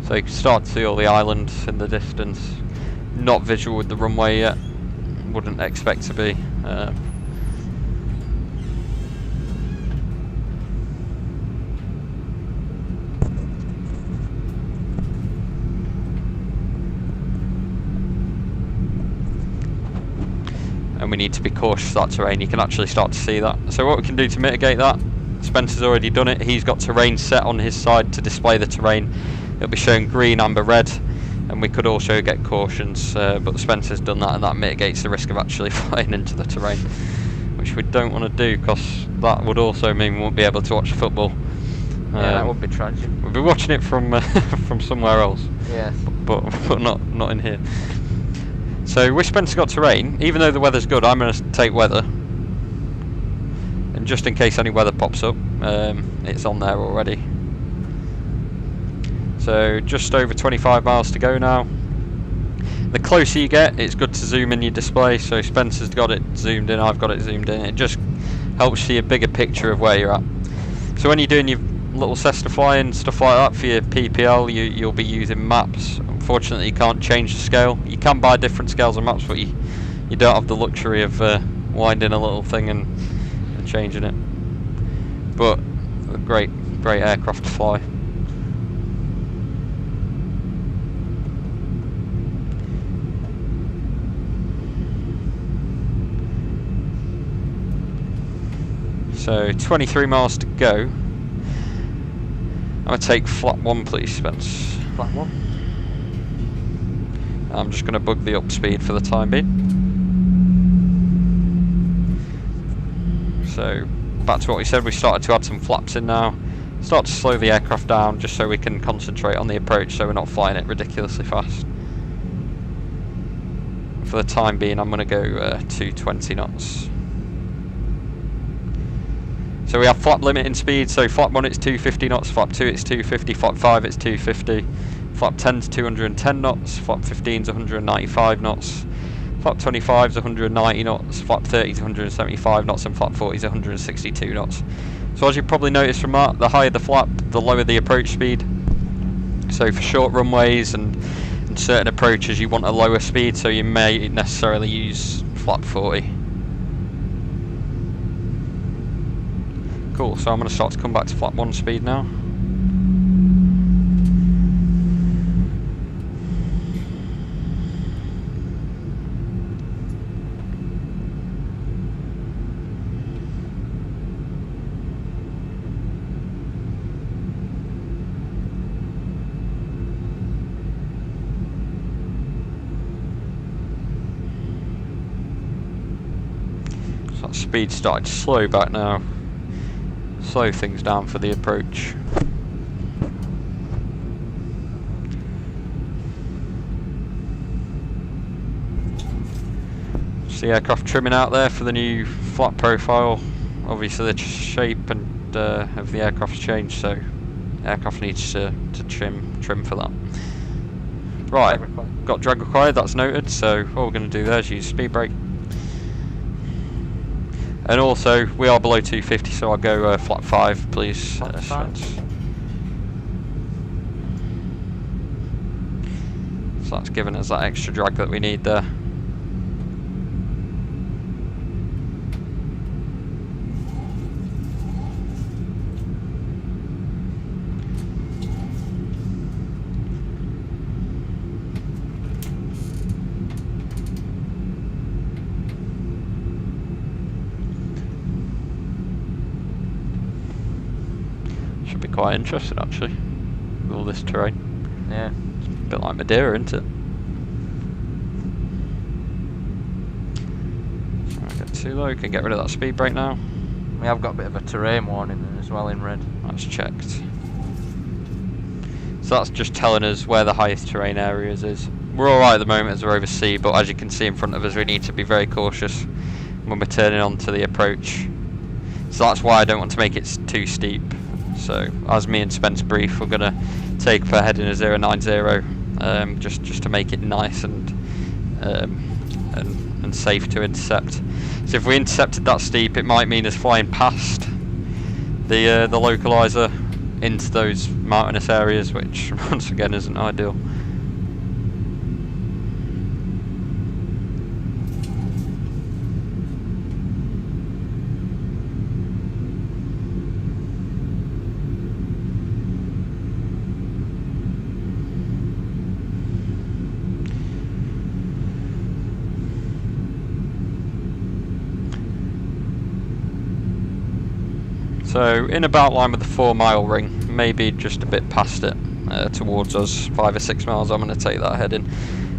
So you can start to see all the islands in the distance. Not visual with the runway yet. Wouldn't expect to be. And we need to be cautious of that terrain. You can actually start to see that. So what we can do to mitigate that, Spencer's already done it. He's got terrain set on his side to display the terrain. it'll be showing green, amber, red, and we could also get cautions, but Spencer's done that, and that mitigates the risk of actually flying into the terrain, which we don't want to do, because that would also mean we won't be able to watch the football. Yeah, that would be tragic. We'll be watching it from from somewhere else. Yes. But not in here. So with Spencer got terrain, even though the weather's good, I'm going to take weather. And just in case any weather pops up, it's on there already. So just over 25 miles to go now. The closer you get, it's good to zoom in your display. So Spencer's got it zoomed in, I've got it zoomed in. It just helps see a bigger picture of where you're at. So when you're doing your little Cessna flying, stuff like that for your PPL, you'll be using maps. Unfortunately, you can't change the scale. You can buy different scales of maps, but you don't have the luxury of winding a little thing and changing it. But a great aircraft to fly. So 23 miles to go. I'm going to take flat 1, please, Spence. Flat 1. I'm just going to bug the up speed for the time being. So back to what we said, we started to add some flaps in now. Start to slow the aircraft down just so we can concentrate on the approach, so we're not flying it ridiculously fast. For the time being, I'm going to go 220 knots. So we have flap limiting speed, so flap 1 it's 250 knots, flap 2 it's 250, flap 5 it's 250, flap 10 is 210 knots, flap 15 is 195 knots, flap 25 is 190 knots, flap 30 is 175 knots, and flap 40 is 162 knots. So as you probably noticed from that, the higher the flap, the lower the approach speed. So for short runways and certain approaches you want a lower speed, so you may necessarily use flap 40. Cool, so I'm going to start to come back to flap 1 speed now. So that speed started to slow back now. Slow things down for the approach. See aircraft trimming out there for the new flap profile. Obviously the shape and of the aircraft's changed, so aircraft needs to trim for that. Right, got drag required, that's noted, so all we're going to do there is use speed brake. And also, we are below 250, so I'll go flap 5, please. Flap 5. So that's giving us that extra drag that we need there. Should be quite interesting actually, with all this terrain. Yeah. It's a bit like Madeira, isn't it? So I get too low, can get rid of that speed brake now. We have got a bit of a terrain warning as well in red. That's checked. So that's just telling us where the highest terrain areas is. We're alright at the moment as we're over sea, but as you can see in front of us, we need to be very cautious when we're turning onto the approach. So that's why I don't want to make it too steep. So as me and Spence brief, we're going to take per heading a 090, just to make it nice and safe to intercept. So if we intercepted that steep, it might mean us flying past the localizer into those mountainous areas, which once again isn't ideal. So in about line with the 4 mile ring, maybe just a bit past it. towards us, 5 or 6 miles. I'm going to take that heading.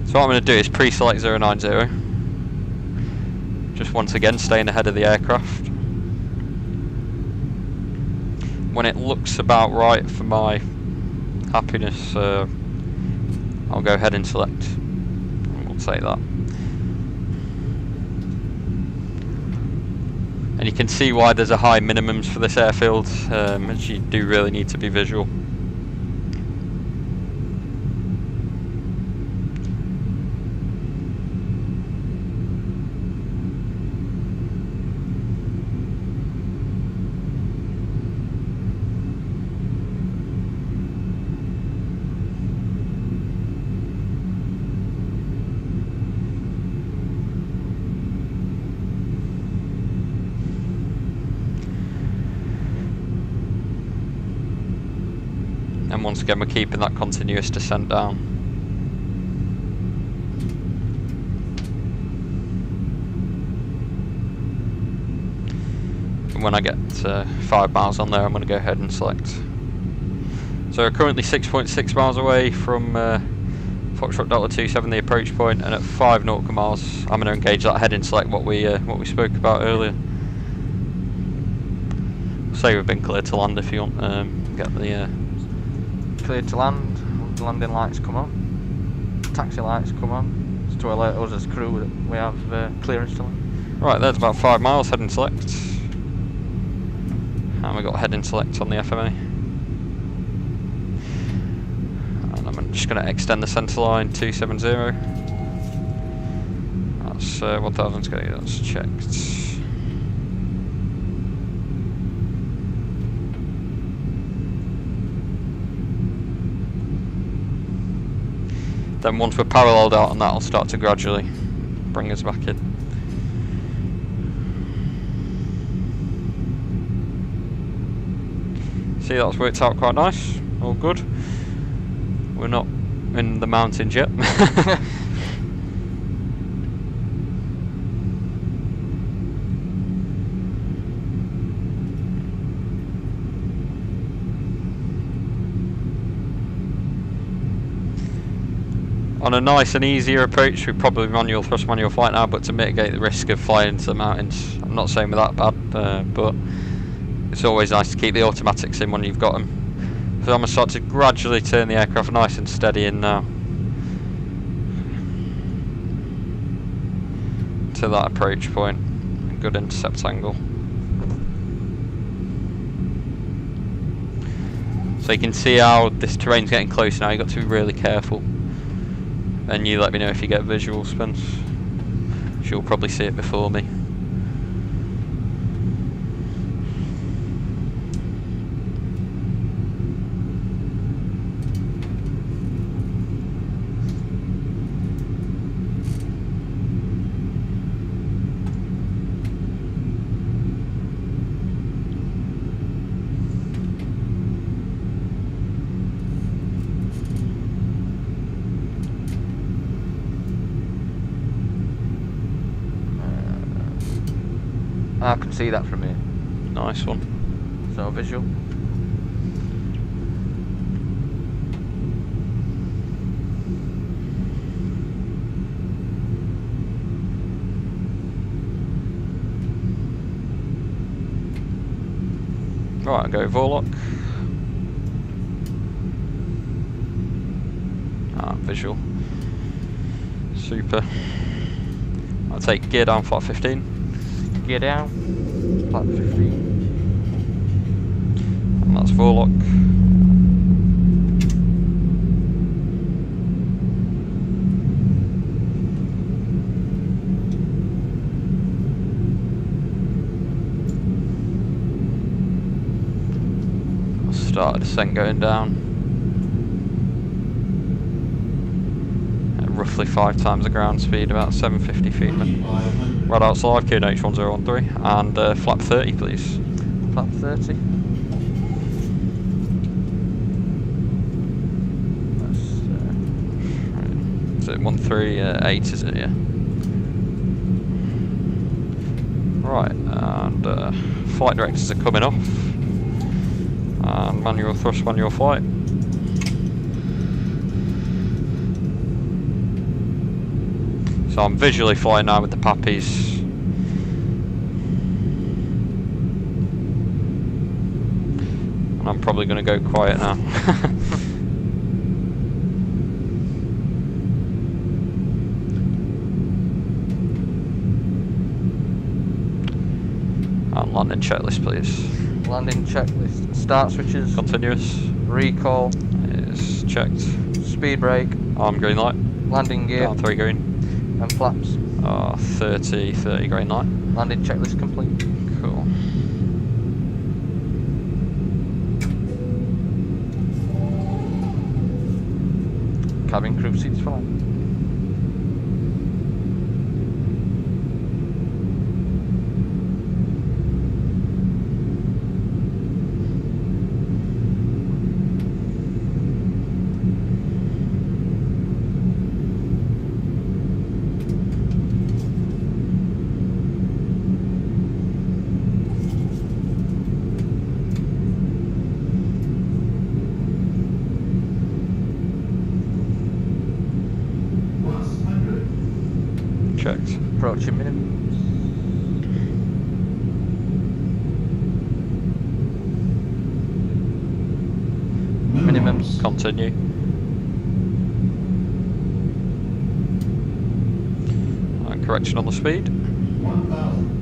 So what I'm going to do is pre-select 090. Just once again staying ahead of the aircraft. When it looks about right for my happiness, I'll go heading select. And we'll take that. And you can see why there's a high minimums for this airfield, as you do really need to be visual. And once again, we're keeping that continuous descent down. And when I get 5 miles on there, I'm going to go ahead and select. So we're currently 6.6 miles away from Foxtrot Delta 27, the approach point, and at 5 nautical miles, I'm going to engage that heading select what we spoke about earlier. Say we've been cleared to land if you want. Get the Clear to land, the landing lights come on, taxi lights come on, to alert us as crew that we have clearance to land. Right, there's about 5 miles, heading select. And we've got heading select on the FMA. And I'm just going to extend the centre line 270. That's 1000 to go, that's checked. Then once we're paralleled out on that, I'll start to gradually bring us back in. See, that's worked out quite nice, all good. We're not in the mountains yet. On a nice and easier approach, we probably manual thrust, manual flight now, but to mitigate the risk of flying into the mountains. I'm not saying we're that bad, but it's always nice to keep the automatics in when you've got them. So I'm going to start to gradually turn the aircraft nice and steady in now to that approach point. Good intercept angle. So you can see how this terrain's getting close now. You've got to be really careful. And you let me know if you get visual, Spence. You'll probably see it before me. I can see that from here. Nice one. So visual. Right, I'll go Vorlock. Visual. Super. I'll take gear down flight 15. Gear down, flight 15. And that's Vorlock. I'll start a descent going down. At roughly 5 times the ground speed, about 750 feet. Right outside, QNH 1013, and flap 30 please. Flap 30. That's, is it 138, is it, yeah? Right, and flight directors are coming off. And manual thrust, manual flight. So I'm visually flying now with the pappies. And I'm probably going to go quiet now. And landing checklist, please. Landing checklist. Start switches. Continuous. Recall. Is checked. Speed brake. Arm green light. Landing gear. Down 3 green. And flaps. 30 green light. Landing checklist complete. Cool. Cabin crew seats for land. Checked. Approaching minimums. Minimums. Continue. And correction on the speed. 1,000.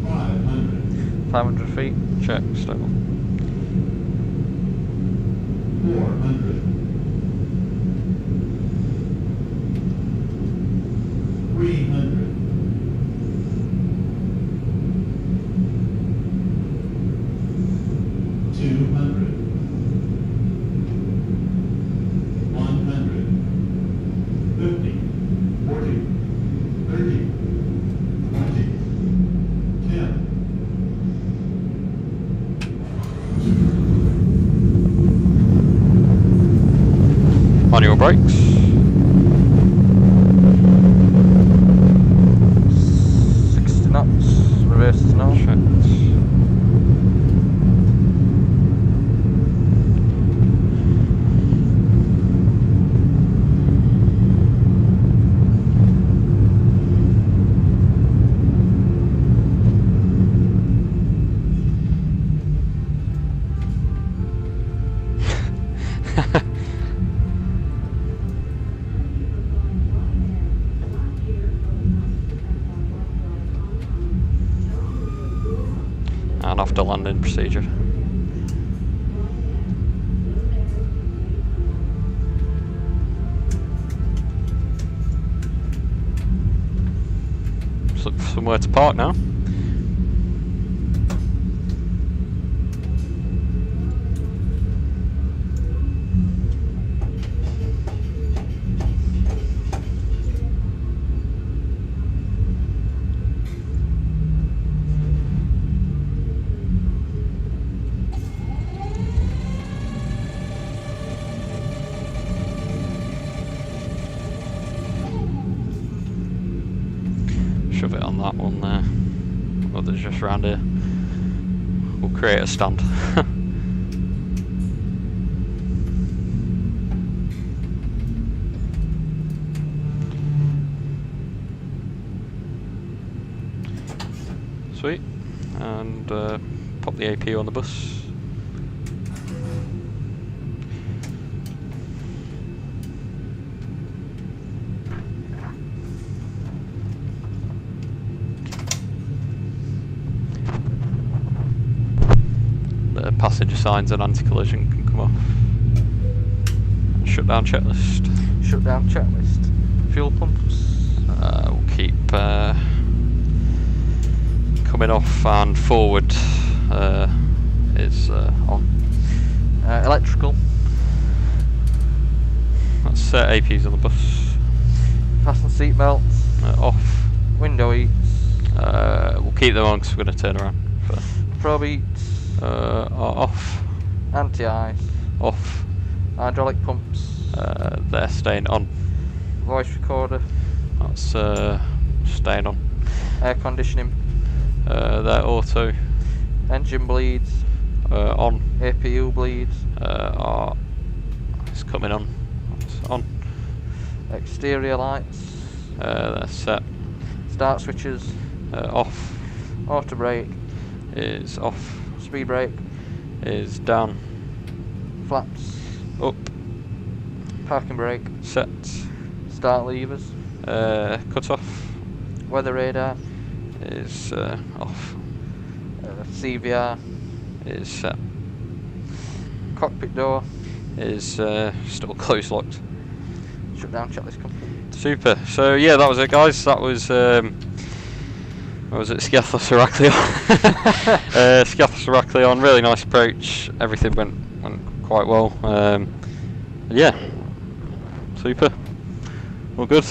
$500. 500 feet. Check. Stable. 400. 300. 200. 100. 50. 40. 30. 20. 10. Manual brakes. 60 knots. Reverse is no. Checked. And after landing procedure. Just look for somewhere to park now. Shove it on that one there. Others just round here. We'll create a stand. Sweet. And pop the AP on the bus. Passenger signs and anti-collision can come off. Shutdown checklist. Shutdown checklist. Fuel pumps. We'll keep coming off and forward is on. Electrical. Let's set APs on the bus. Fasten seatbelts. Off. Window eats. We'll keep them on because we're going to turn around. Probe eats. Are off. Anti-ice. Off. Hydraulic pumps. They're staying on. Voice recorder. That's staying on. Air conditioning. They're auto. Engine bleeds. On. APU bleeds. It's coming on. It's on. Exterior lights. They're set. Start switches. Off. Auto brake. Is off. Speed brake. Is down. Flaps. Up. Parking brake. Set. Start levers. Cut off. Weather radar. Is off. CVR. Is set. Cockpit door. Is still close locked. Shutdown checklist complete. Super. So yeah, that was it, guys. That was what was it? Skiathos Heraklion. Skiathos Heraklion. Really nice approach. Everything went quite well. Yeah. Super. All good.